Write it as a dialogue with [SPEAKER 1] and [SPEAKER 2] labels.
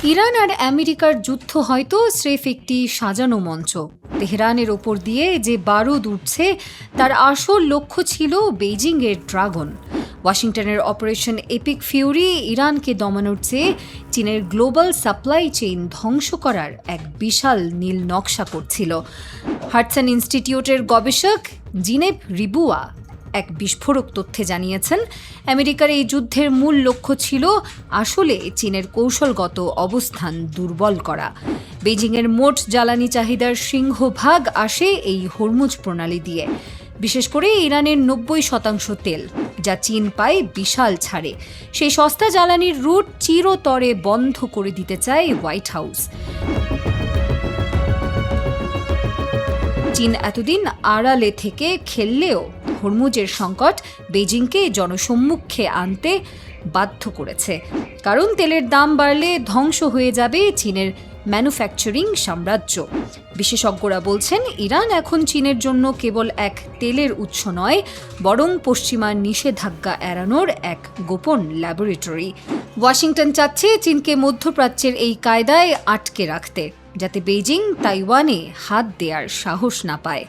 [SPEAKER 1] Iran আর আমেরিকার যুদ্ধ হয়তো স্রেফ একটি সাজানো মঞ্চ। তেহরানের ওপর দিয়ে যে বারুদ উঠছে তার আসল লক্ষ্য ছিল বেইজিংয়ের ড্রাগন। ওয়াশিংটনের অপারেশন এপিক ফিউরি ইরানকে দমানোর চেয়ে চীনের গ্লোবাল সাপ্লাই চেইন ধ্বংস করার এক বিশাল নীল নকশা করছিল। হাডসন ইনস্টিটিউটের গবেষক জিনেভ রিবুয়া এক বিস্ফোরক তথ্যে জানিয়েছেন, আমেরিকার এই যুদ্ধের মূল লক্ষ্য ছিল আসলে চীনের কৌশলগত অবস্থান দুর্বল করা। বেইজিংয়ের মোট জ্বালানি চাহিদার সিংহভাগ আসে এই হরমুজ প্রণালী দিয়ে, বিশেষ করে ইরানের 90% তেল, যা চীন পায় বিশাল ছাড়ে। সেই সস্তা জ্বালানির রুট চিরতরে বন্ধ করে দিতে চায় হোয়াইট হাউস। চীন এতদিন আড়ালে থেকে খেললেও হরমুজের সংকট বেইজিংকে জনসম্মুখে আনতে বাধ্য করেছে, কারণ তেলের দাম বাড়লে ধ্বংস হয়ে যাবে চীনের ম্যানুফ্যাকচারিং সাম্রাজ্য। বিশেষজ্ঞরা বলছেন, ইরান এখন চীনের জন্য কেবল এক তেলের উৎস নয়, বরং পশ্চিমা নিষেধাজ্ঞা এড়ানোর এক গোপন ল্যাবরেটরি। ওয়াশিংটন চাচ্ছে চীনকে মধ্যপ্রাচ্যের এই কায়দায় আটকে রাখতে, যাতে বেইজিং তাইওয়ানে হাত দেওয়ার সাহস না পায়।